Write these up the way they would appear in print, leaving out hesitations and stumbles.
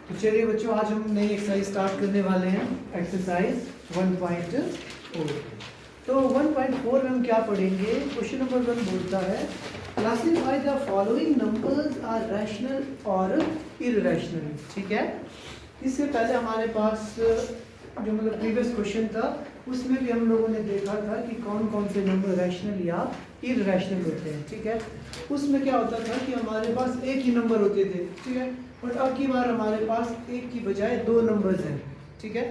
तो चलिए बच्चों, आज हम नई एक्सरसाइज स्टार्ट करने वाले हैं, एक्सरसाइज 1.4। तो 1.4 में हम क्या पढ़ेंगे? क्वेश्चन नंबर 1 बोलता है classify the following numbers are rational और इररेशनल। ठीक है, इससे पहले हमारे पास जो मतलब प्रीवियस क्वेश्चन था उसमें भी हम लोगों ने देखा था कि कौन कौन से नंबर रैशनल या इररेशनल होते हैं। ठीक है, उसमें क्या होता था कि हमारे पास एक ही नंबर होते थे। ठीक है, बट अब की बार हमारे पास एक की बजाय दो नंबर्स हैं। ठीक है,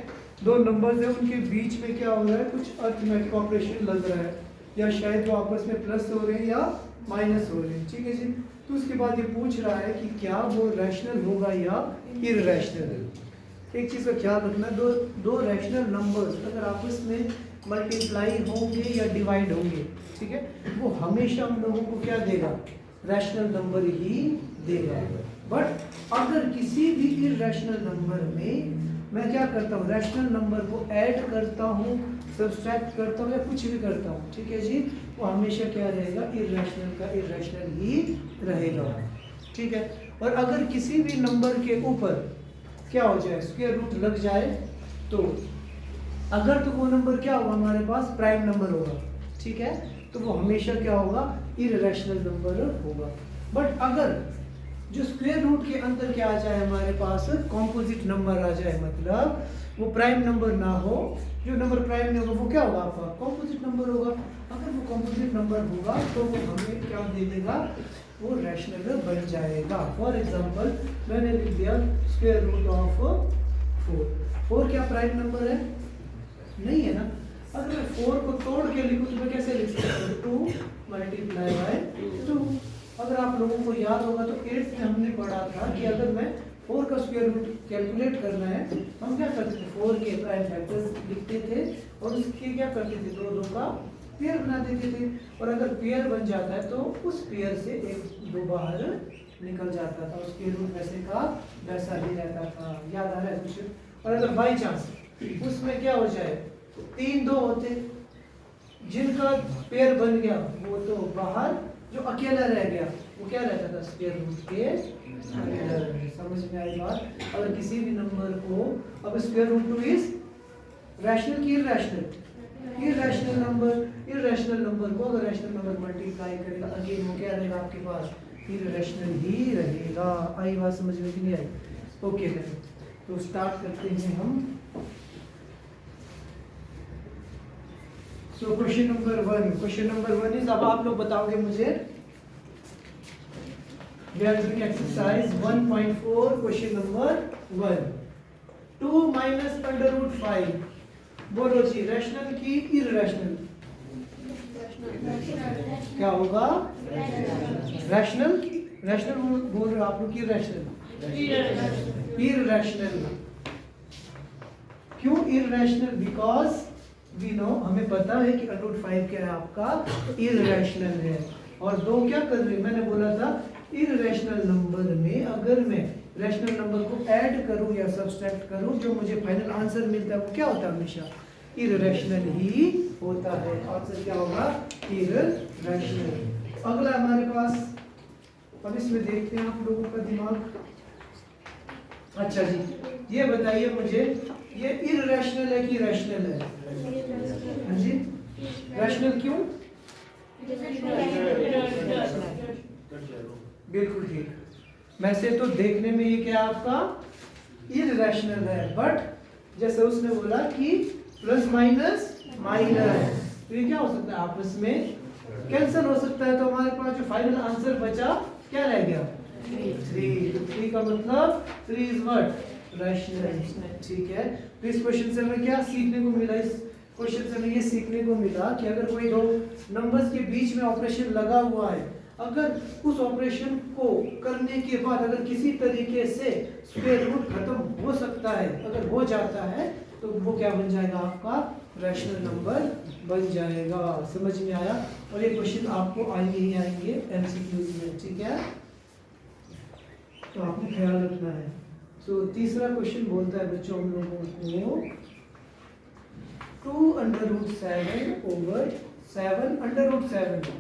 दो नंबर्स हैं, उनके बीच में क्या हो रहा है, कुछ अर्थमेटिक ऑपरेशन लग रहा है, या शायद वो आपस में प्लस हो रहे हैं या माइनस हो रहे हैं। ठीक है जी, तो उसके बाद ये पूछ रहा है कि क्या वो रैशनल होगा या इररेशनल। एक चीज़ का ख्याल रखना, दो रैशनल नंबर्स अगर आपस में मल्टीप्लाई होंगे या डिवाइड होंगे, ठीक है, वो हमेशा हम लोगों को क्या देगा? रैशनल नंबर ही देगा। बट अगर किसी भी इररेशनल नंबर में मैं क्या करता हूँ, रैशनल नंबर को ऐड करता हूँ, सब्सट्रैक्ट करता हूँ या कुछ भी करता हूँ, ठीक है जी, वो हमेशा क्या रहेगा? इररेशनल का इररेशनल ही रहेगा। ठीक है, और अगर किसी भी नंबर के ऊपर क्या हो जाए, स्क्वायर रूट लग जाए, तो अगर तो वो नंबर क्या होगा, हमारे पास प्राइम नंबर होगा। ठीक है, तो वो हमेशा क्या होगा? इररेशनल नंबर होगा। बट अगर जो स्क्वायर रूट के अंदर क्या आ जाए, हमारे पास कॉम्पोजिट नंबर आ जाए, मतलब वो प्राइम नंबर ना हो, जो नंबर प्राइम नहीं होगा वो क्या होगा? आपका कॉम्पोजिट नंबर होगा। अगर वो कॉम्पोजिट नंबर होगा तो वो हमें क्या दे देगा? वो रैशनल बन जाएगा। फॉर एग्जांपल मैंने लिख दिया स्क्वायर रूट ऑफ 4। 4 क्या प्राइम नंबर है? नहीं है ना। अगर मैं 4 को तोड़ के लिखूं तो मैं कैसे लिख सकता हूँ? 2 मल्टीप्लाई बाय 2। अगर आप लोगों को याद होगा तो 8th में हमने पढ़ा था कि अगर मैं 4 का स्क्वायर रूट कैलकुलेट करना है, हम क्या करते थे? 4 के प्राइम फैक्टर्स लिखते थे और उसके क्या करते थे? 2 का पेयर बना देते थे, और अगर पेयर बन जाता है तो उस पेयर से 1 2 बाहर निकल जाता था, उसके रूट वैसे का वैसा ही रहता था। याद आ रहा है कुछ? और अगर बाई चांस उसमें क्या हो जाए, 3 2 होते, जिनका पेयर बन गया वो तो बाहर, जो अकेला रह गया वो क्या रहता था? स्क्वायर रूट के अंदर। समझ में आई बात? अगर किसी भी नंबर को, अब स्क्वायर रूट 2 इज रैशनल की इररेशनल? इररेशनल नंबर को अगर रैशनल नंबर मल्टीप्लाई करेगा, अगेन वो क्या रहेगा आपके पास? इररेशनल ही रहेगा। आई बात समझ में कि नहीं आई? ओके देन, तो स्टार्ट करते हैं हम। सो क्वेश्चन नंबर 1 इज, अब आप लोग बताओगे मुझे, we are doing exercise 1.4 question number 1। 2 minus under root 5, बोलो जी, रैशनल की इररेशनल? क्या होगा? रैशनल। रैशनल बोल रहे हो आप लोग की रैशनल? इररेशनल। क्यों इररेशनल? बिकॉज वी नो, हमें पता है कि अंडर रूट 5 क्या है आपका? इररेशनल है। और 2 क्या कर रही है? मैंने बोला था इररेशनल नंबर में अगर मैं रैशनल नंबर को ऐड करूं या सब्सट्रैक्ट करूं, जो मुझे फाइनल आंसर मिलता है वो क्या होता है? हमेशा इररेशनल ही होता है। आंसर क्या होगा? इररेशनल। अगला हमारे पास, अब इसमें देखते हैं आप लोगों का दिमाग। अच्छा जी, ये बताइए मुझे, ये इररेशनल है कि रैशनल है? हाँ जी, रैशनल क्यों? बिल्कुल ठीक। वैसे तो देखने में ये क्या आपका? इररेशनल है, बट जैसे उसने बोला कि प्लस माइनस माइनस, तो ये क्या हो सकता है? आपस में कैंसिल हो सकता है। तो हमारे पास जो फाइनल आंसर बचा क्या रह गया? 3। तो 3 का मतलब 3 इज व्हाट? रैशनल। ठीक है, तो इस क्वेश्चन से हमें क्या सीखने को मिला? इस क्वेश्चन से हमें ये सीखने को मिला कि अगर कोई दो नंबर्स के बीच में ऑपरेशन लगा हुआ है, अगर उस ऑपरेशन को करने के बाद अगर किसी तरीके से स्क्वायर रूट खत्म हो सकता है, अगर हो जाता है, तो वो क्या बन जाएगा? आपका रैशनल नंबर बन जाएगा। समझ में आया? और ये क्वेश्चन आपको आएंगे ही आएंगे एमसीक्यूज में। ठीक है, तो आपको ख्याल रखना है। सो तीसरा क्वेश्चन बोलता है बच्चों हम लोगों को 2 under root 7 over 7 under root 7,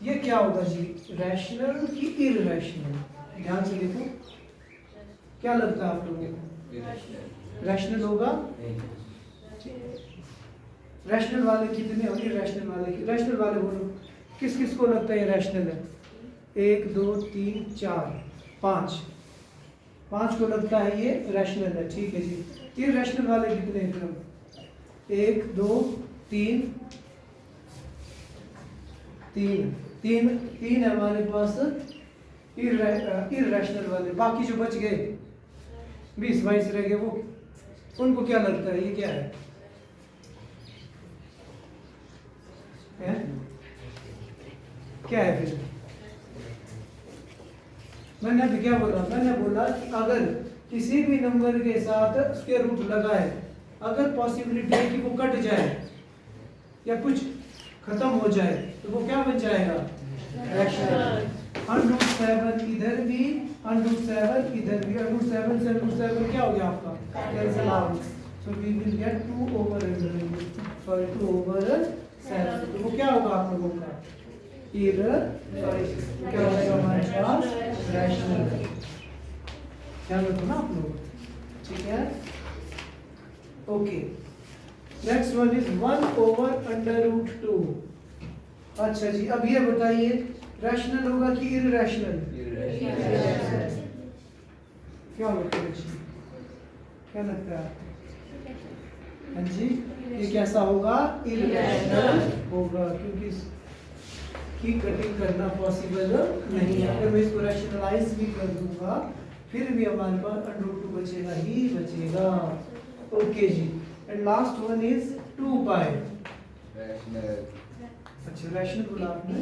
ये क्या होगा जी? रैशनल की इररेशनल? ध्यान से देखो, क्या लगता है आप लोगों को? रैशनल होगा? रैशनल वाले कितने और इरैशनल वाले? रैशनल वाले बोलो, किस किस को लगता है ये रैशनल है? 1 2 3 4 5, 5 को लगता है ये रैशनल है, ठीक है जी। इरैशनल वाले कितने हैं फिर? 1 2 3 3 है हमारे पास इरैशनल वाले। बाकी जो बच गए 20 22 रह गए, वो उनको क्या लगता है ये क्या है? क्या है फिर? मैंने अभी क्या बोला? मैंने बोला कि अगर किसी भी नंबर के साथ स्क्वायर रूट लगाए, अगर पॉसिबिलिटी है कि वो कट जाए या कुछ खत्म हो जाए, तो वो क्या बन जाएगा? रैशनल। √7 इधर भी, √7 इधर भी, √7 से √7 क्या हो गया आपका? Cancel out. So we will get 2 over 7। तो वो क्या होगा आप लोगों का? क्या होगा हमारे पास? रैशनल। ध्यान रखो ना आप लोग, ठीक है? Okay, next one is 1 over √2। अच्छा जी, अब ये बताइए रैशनल होगा कि इरैशनल? क्या होगा बच्चे, क्या लगता है? हाँ जी, ये कैसा होगा? इरैशनल होगा, क्योंकि इसकी कटिंग करना पॉसिबल नहीं है। अगर मैं इसको रैशनलाइज भी कर दूंगा फिर भी हमारे पास √2 बचेगा ही बचेगा। ओके जी, and last one is 2 pi. अच्छा, रैशनल बोला आपने?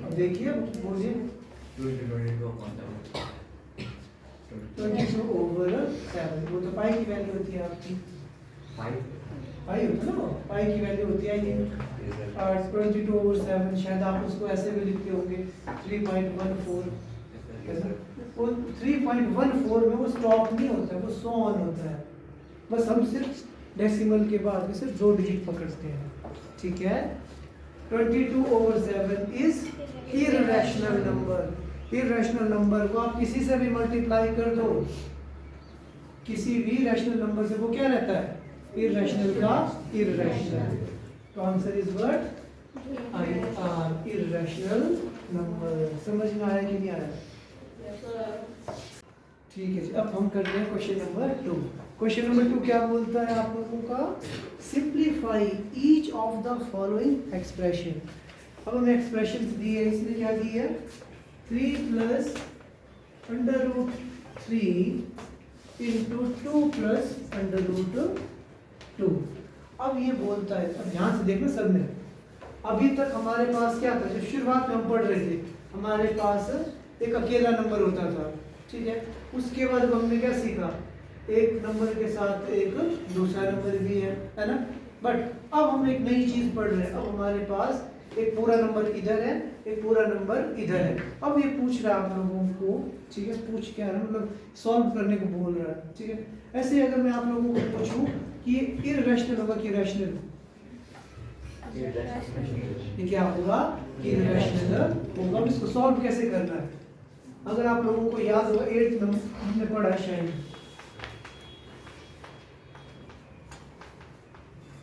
अब देखिए, बोलिए 22 ओवर 7। वो तो पाई की वैल्यू होती है आपकी, पाई होता है ना, पाई की वैल्यू होती है ये। और 22 ओवर 7 शायद आप उसको ऐसे भी लिखते होंगे 3.14। वो 3.14 में वो स्टॉप नहीं होता है, वो सो ऑन होता है। बस हम सिर्फ डेसिमल के बाद में सिर्फ 2 डिजिट पकड़ते हैं, ठीक है? 22 over 7 is irrational number. Irrational number को आप किसी से भी मल्टीप्लाई कर दो, किसी भी रैशनल नंबर से, वो क्या रहता है? इरैशनल का इरैशनल। तो answer is what? IR, irrational number. समझ में आया कि नहीं आया? ठीक है जी, अब हम करते हैं क्वेश्चन नंबर 2। क्वेश्चन नंबर 2 क्या बोलता है आप लोगों का? Simplify each of the following expression. अब हमें एक्सप्रेशन दी है, इसने क्या दी है? 3 + √3 × 2 + √2। अब ये बोलता है, अब ध्यान से देखना सब ने, अभी तक हमारे पास क्या था? जब शुरुआत में हम पढ़ रहे थे हमारे पास एक अकेला नंबर होता था, ठीक है? उसके बाद हमने क्या सीखा? एक नंबर के साथ एक दूसरा नंबर भी है ना? बट अब हम एक नई चीज पढ़ रहे हैं। अब हमारे पास एक पूरा नंबर इधर है, एक पूरा नंबर इधर है। अब ये पूछ रहा है आप लोगों को, ठीक है? पूछ क्या रहा है, मतलब सॉल्व करने को बोल रहा है, ठीक है? ऐसे अगर मैं आप लोगों को पूछूं कि ये इरैशनल होगा कि रैशनल? ये क्या होगा? इरैशनल होगा। इसको सॉल्व कैसे करना है? अगर आप लोगों को याद होगा 8th में हमने पढ़ा है शायद,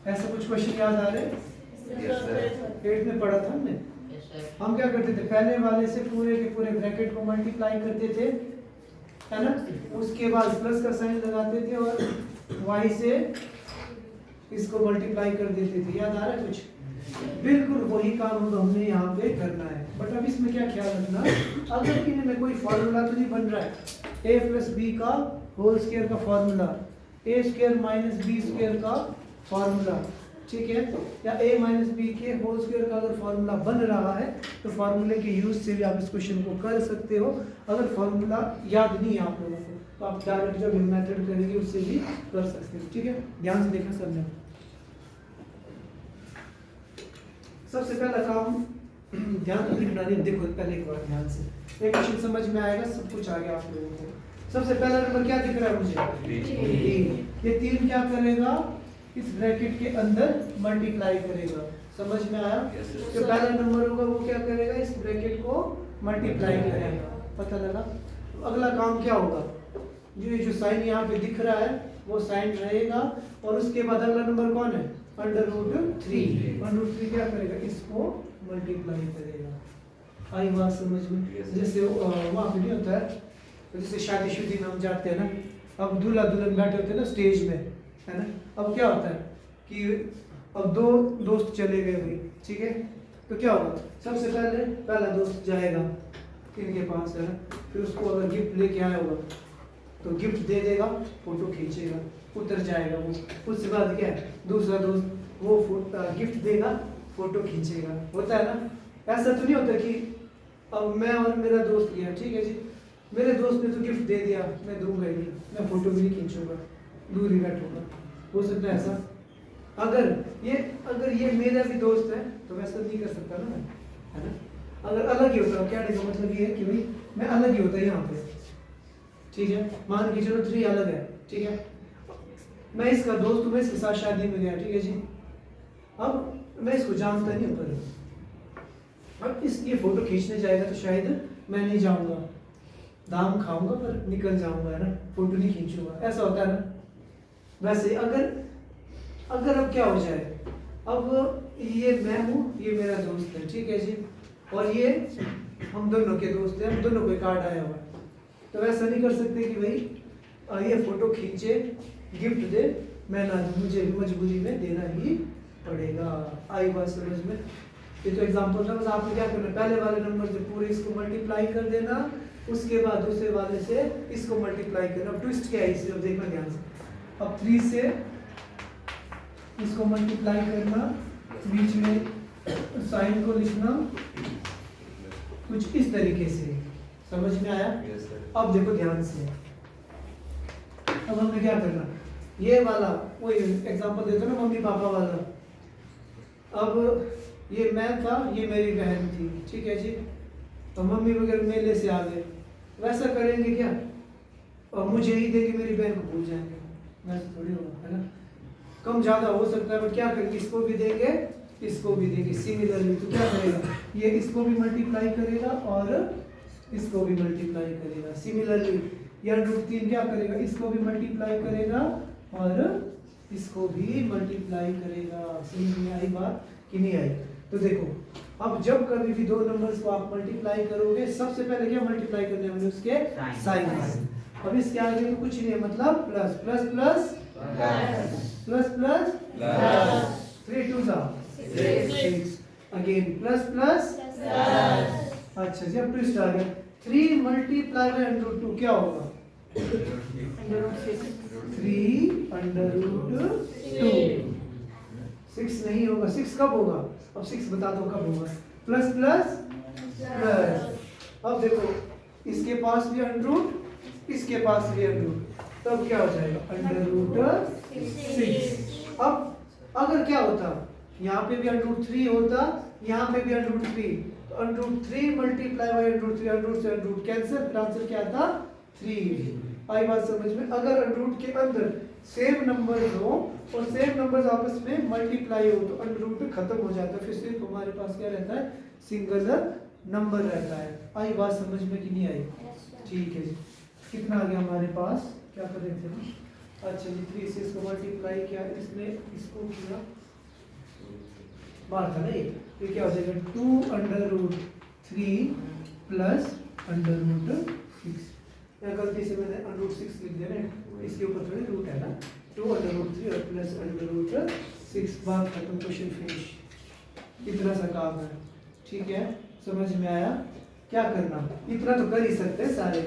ऐसा कुछ क्वेश्चन याद आ रहे हैं? 8th में पढ़ा था हमने। हम क्या करते थे? पहले वाले से पूरे के पूरे ब्रैकेट को मल्टीप्लाई करते थे, है ना? उसके बाद प्लस का साइन लगाते थे और y से इसको मल्टीप्लाई कर देते थे। याद आ रहा है कुछ? बिल्कुल वही काम हमने यहाँ पे करना है। बट अब इसमें क्या ख्याल रखना, अगर इनमें कोई फॉर्मूला तो नहीं बन रहा है। a + b का होल स्क्वायर का फॉर्मूला, a² - b² का फॉर्मूला, ठीक है? या a - b के होल स्क्वायर का अगर फॉर्मूला बन रहा है तो फॉर्मूले के यूज से भी आप इस क्वेश्चन को कर सकते हो। अगर फॉर्मूला याद नहीं है आप लोगों को तो आप डायरेक्ट जो मेथड करेंगे उससे भी कर सकते हो, ठीक है? ध्यान से देखना सबने। सबसे पहला काम ध्यान से लिखना नहीं, देखो पहले एक बार ध्यान से, एक क्वेश्चन समझ में आएगा, सब कुछ आ गया आप लोगों को। सबसे पहला नंबर क्या दिख रहा है मुझे? 3। ये 3 क्या करेगा? इस ब्रैकेट के अंदर मल्टीप्लाई करेगा। समझ में आया? जो पहला नंबर होगा वो क्या करेगा? इस ब्रैकेट को मल्टीप्लाई करेगा। पता लगा। अगला काम क्या होगा, ये जो साइन यहाँ पे दिख रहा है वो साइन रहेगा और उसके बाद अगला नंबर कौन है, √3। √3 क्या करेगा, इसको मल्टीप्लाई करेगा। आई बात समझ में? जैसे वहाँ पे नहीं होता है, जैसे शादी में हम जाते हैं ना, अब दूल्हा दुल्हन बैठे होते हैं ना स्टेज में, है ना। अब क्या होता है कि अब दो दोस्त चले गए भाई, ठीक है, तो क्या होगा, सबसे पहले पहला दोस्त जाएगा इनके पास, है ना, फिर उसको अगर गिफ्ट लेके आया होगा तो गिफ्ट दे देगा, फोटो खींचेगा, उतर जाएगा वो। उसके बाद क्या है, दूसरा दोस्त वो गिफ्ट देगा, फोटो खींचेगा। होता है ना। ऐसा तो नहीं होता कि अब मैं और मेरा दोस्त गया, ठीक है जी, मेरे दोस्त ने तो गिफ्ट दे दिया, मैं दूंगा ही नहीं, मैं फोटो भी नहीं खींचूंगा, दूर ही बैठूंगा। हो सकता है ऐसा? अगर ये मेरा भी दोस्त है तो वैसा नहीं कर सकता ना मैं, है ना। अगर अलग ही होता, क्या का मतलब ये है कि भाई मैं अलग ही होता यहाँ पे, ठीक है। मान के चलो 3 अलग है, ठीक है, मैं इसका दोस्त हूँ, मैं इसके साथ शादी में गया, ठीक है जी। अब मैं इसको जानता नहीं हूँ, अब ये फोटो खींचने जाएगा तो शायद मैं नहीं जाऊंगा, दाम खाऊंगा पर निकल जाऊंगा, है ना, फोटो नहीं खींचूंगा। ऐसा होता है ना। वैसे अगर अब क्या हो जाए, अब ये मैं हूँ, ये मेरा दोस्त है, ठीक है जी, और ये हम दोनों के दोस्त हैं, हम दोनों को कार्ड आया हुआ है, तो वैसा नहीं कर सकते कि भाई ये फोटो खींचे गिफ्ट दे, मैं ना दूं, मुझे मजबूरी में देना ही पड़ेगा। आई बात समझ में? ये तो एग्जांपल था, बस आपको क्या करना, पहले वाले नंबर से पूरे इसको मल्टीप्लाई कर देना, उसके बाद दूसरे वाले से इसको मल्टीप्लाई करना। अब ट्विस्ट क्या है इसे देखना ध्यान से। अब 3 से इसको मल्टीप्लाई करना, बीच में साइन को लिखना कुछ इस तरीके से, समझ में आया? अब देखो ध्यान से, अब हमने क्या करना, ये वाला वही एग्जांपल देता ना, मम्मी पापा वाला। अब ये मैं था, ये मेरी बहन थी, ठीक है जी, तो मम्मी वगैरह मेले से आ गए, वैसा करेंगे क्या, और मुझे ही देंगे, मेरी बहन को भूल जाएंगे, वैसा थोड़ी होगा, है ना। कम ज़्यादा हो सकता है, बट क्या करेंगे, इसको भी देंगे, इसको भी देंगे सिमिलरली। तो क्या करेगा, ये इसको भी मल्टीप्लाई करेगा और इसको भी मल्टीप्लाई करेगा सिमिलरली। या √3 क्या करेगा, इसको भी मल्टीप्लाई करेगा और इसको भी मल्टीप्लाई करेगा। समझ में आई बात कि नहीं आई? तो देखो, अब जब कभी भी दो नंबर्स को आप मल्टीप्लाई करोगे, सबसे पहले क्या मल्टीप्लाई करने वाले, उसके साइन। अब इसके आगे तो कुछ नहीं है, मतलब plus plus plus plus plus plus 3 2 6 again plus plus. अच्छा जी, अब ट्विस्ट आ गया, 3 मल्टीप्लाई बाय √2 क्या होगा, 3√2। 6 नहीं होगा, 6 कब होगा, अब 6 बता दो कब होगा, प्लस प्लस प्लस। अब देखो, इसके पास भी √, इसके पास भी √, तब क्या हो जाएगा, √6। अब अगर क्या होता, यहाँ पे भी √3 होता, यहाँ पे भी √3, तो √3 मल्टीप्लाई बाय √3, √3 से √, कैंसिल, फिर आंसर क्या था, 3। आई बात समझ में? अगर √ के अंदर सेम नंबर हो और सेम नंबर्स आपस में मल्टीप्लाई हो तो √ खत्म हो जाता है, फिर सिर्फ हमारे पास क्या रहता है, सिंगल नंबर रहता है। आई बात समझ में कि नहीं आई? ठीक है जी, कितना आ गया हमारे पास, क्या कर रहे थे? अच्छा जी, 3 से इसको मल्टीप्लाई किया, इसने इसको किया, बाहर था ना ये क्या हो जाएगा, 2√3 प्लस √6। या गलती से मैंने √6 लिख दिया ना, इसके ऊपर थोड़ी रूट है ना, 2√3 और प्लस √6, बात खत्म, क्वेश्चन फिनिश। इतना सा काम है, ठीक है, समझ में आया? क्या करना, इतना तो कर ही सकते हैं सारे।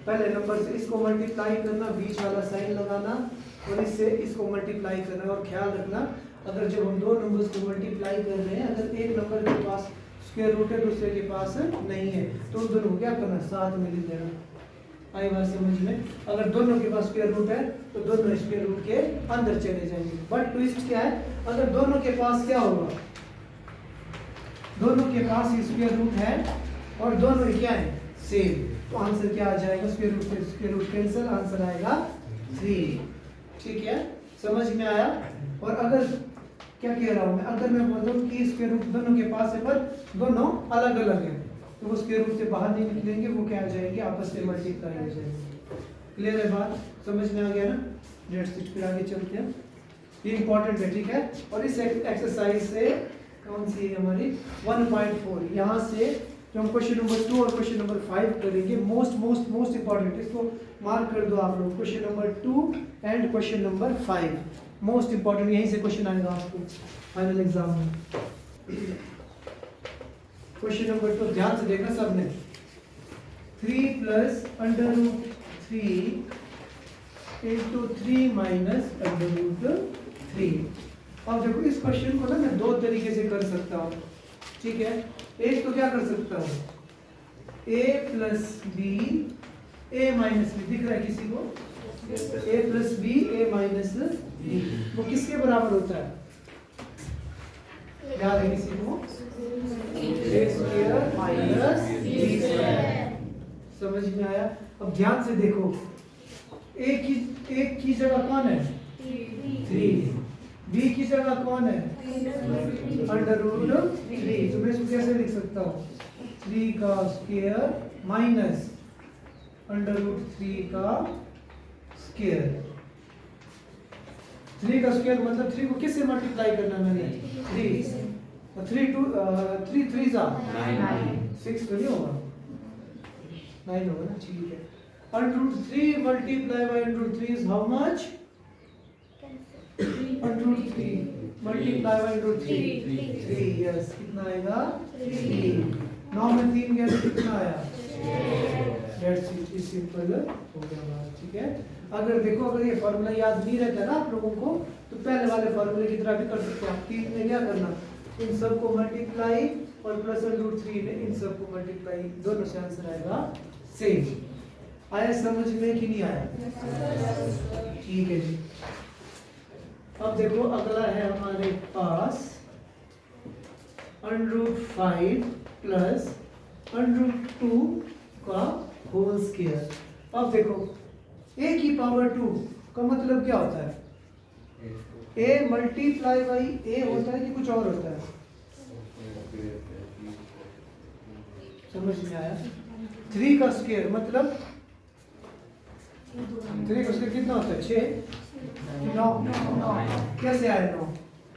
पहले नंबर से इसको मल्टीप्लाई करना, बीच वाला साइन लगाना, और इससे इसको मल्टीप्लाई करना। और ख्याल रखना, अगर जब हम दो नंबर्स को मल्टीप्लाई कर रहे हैं, अगर एक नंबर के पास स्क्वायर रूट है, दूसरे के पास नहीं है, तो उन दोनों को क्या करना, साथ में लिख देना। आई बात समझ में? अगर दोनों के पास स्क्वायर रूट है तो दोनों स्क्वायर रूट के अंदर चले जाएंगे। बट ट्विस्ट क्या है, अगर दोनों के पास क्या होगा, दोनों के पास स्क्वायर रूट है और दोनों ही क्या है, सेम, तो आंसर क्या आ जाएगा, स्क्वायर रूट से स्क्वायर रूट कैंसिल, आंसर आएगा 3। ठीक है, समझ में आया? और अगर क्या कह रहा हूं मैं, अगर मैं बोल दूं कि स्क्वायर रूट दोनों के पास है पर दोनों अलग अलग है, तो वो स्क्वायर रूट से बाहर नहीं निकलेंगे, वो क्या आ जाएंगे, आपस में मल्टीप्लाई हो जाएंगे। क्लियर है बात, समझ में आ गया ना? लेट्स इट, फिर आगे चलते हैं, ये इंपॉर्टेंट है, ठीक है। और इस एक्सरसाइज से कौन सी है हमारी 1.4, यहाँ से जो हम क्वेश्चन नंबर 2 और क्वेश्चन नंबर 5 करेंगे, मोस्ट इंपॉर्टेंट, इसको मार्क कर दो आप लोग, question number 2 and question number 5 most important, यहीं से क्वेश्चन आएगा आपको फाइनल एग्जाम में। क्वेश्चन नंबर 2 ध्यान से देखना सबने, 3 plus under root 3 into 3 minus under root 3। अब देखो इस क्वेश्चन को ना मैं दो तरीके से कर सकता हूँ, ठीक है। एक तो क्या कर सकता हूँ, a plus B A minus B, दिख रहा है किसी को, a plus B A minus B, वो किसके बराबर होता है, याद है किसी को, a square minus B square. समझ में आया? अब ध्यान से देखो, एक की जगह कौन है 3, बी की जगह कौन है अंडर रूट 3, तो मैं इसको कैसे लिख सकता हूँ, 3 का स्क्वायर माइनस अंडर रूट 3 का स्क्वायर। 3 का स्क्वायर मतलब 3 को किससे मल्टीप्लाई करना मैंने, 3 3 जा 6 तो नहीं होगा, 9 होगा ना, ठीक है। Under root 3 multiply by under root 3 is how much, under root 3 multiply by under root 3, yes, कितना आएगा 3, 9 में 3 गया तो कितना आया, दैट्स इट, सिंपल हो गया हमारा, ठीक है। अगर देखो, अगर ये फार्मूला याद नहीं रहता ना आप लोगों को, तो पहले वाले फार्मूले की तरह भी कर सकते हैं। 3 में क्या करना, इन सब को मल्टीप्लाई और प्लस अंडर रूट 3 में इन सब को मल्टीप्लाई, दोनों से आंसर आएगा सेम। आया समझ में कि नहीं आया? ठीक है जी। अब देखो अगला है हमारे पास under root 5 plus under root 2 का होल स्क्वायर। अब देखो a की पावर 2 का मतलब क्या होता है, a मल्टीप्लाई बाई a होता है कि कुछ और होता है, समझ में आया? 3 का स्क्वायर मतलब 3 का स्क्वायर कितना होता है, 6 9, कैसे आया 9,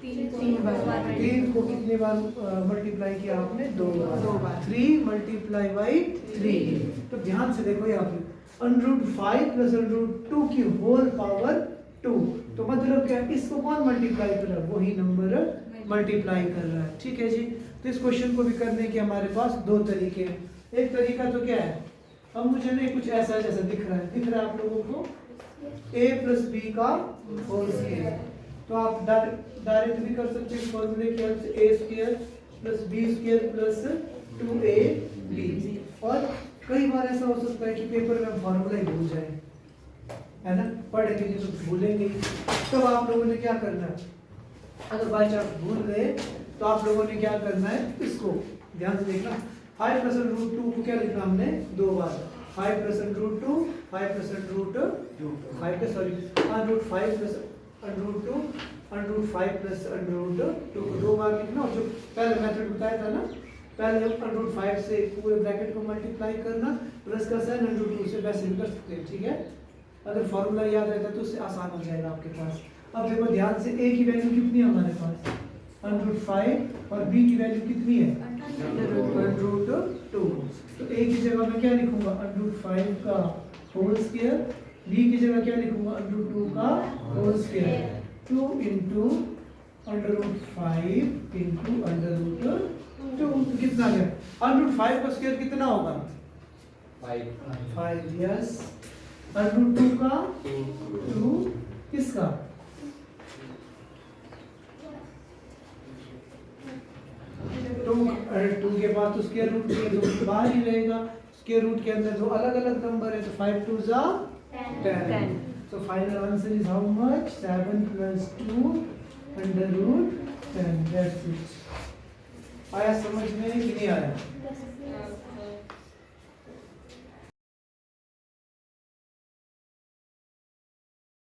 3 को कितने बार मल्टीप्लाई किया आपने, 2 बार, 3 मल्टीप्लाई बाई 3। तो ध्यान से देखो यहाँ पे under root 5 plus under root 2 की होल पावर 2, तो मतलब क्या है, इसको कौन मल्टीप्लाई कर रहा है, वही नंबर मल्टीप्लाई कर रहा है, ठीक है जी। तो इस क्वेश्चन को भी करने के हमारे पास दो तरीके हैं। एक तरीका तो क्या है, अब मुझे नहीं कुछ ऐसा जैसा दिख रहा है आप लोगों को, a प्लस बी का होल स्क्वायर, तो आप डायरेक्ट भी कर सकते हैं फॉर्मूले के हेल्प से, a square plus b square plus 2ab। और कई बार ऐसा हो सकता है कि पेपर में फॉर्मूला ही भूल जाए, है ना, पढ़ेंगे नहीं तो भूलेंगे ही। तब आप लोगों ने क्या करना है, अगर बाई चांस भूल गए तो आप लोगों ने क्या करना है, इसको ध्यान से देखना, 5 प्लस रूट 2 को क्या लिखना हमने 2 बार, 5 plus root 2, 5 plus root 5 plus sorry root 5 plus root 2, root 5 plus root 2 को 2 बार लिखना। और जो पहले मेथड बताया था ना, पहले रूट 5 से पूरे ब्रैकेट को मल्टीप्लाई करना, प्लस का साइन रूट 2 से वैसे भी कर सकते हैं, ठीक है। अगर फॉर्मूला याद रहता है तो उससे आसान हो जाएगा आपके पास। अब देखो ध्यान से, a की वैल्यू कितनी है हमारे पास, रूट 5, और b की वैल्यू कितनी है रूट 2। तो a की जगह मैं क्या लिखूंगा, रूट 5 का होल स्क्वायर, b की जगह क्या लिखूंगा, रूट 2 का whole square, 2 into root 5 into root 2, तो कितना गया, रूट 5 का स्क्वायर कितना होगा 5, यस, रूट 2 का 2, किसका 2 के बाद तो स्क्वायर रूट के तो बाहर ही रहेगा, स्क्वायर रूट के अंदर दो अलग अलग नंबर है, तो 5 2 जा 10, so final answer is how much, 7 plus 2 under root 10, that's it। आया समझ में कि नहीं आया?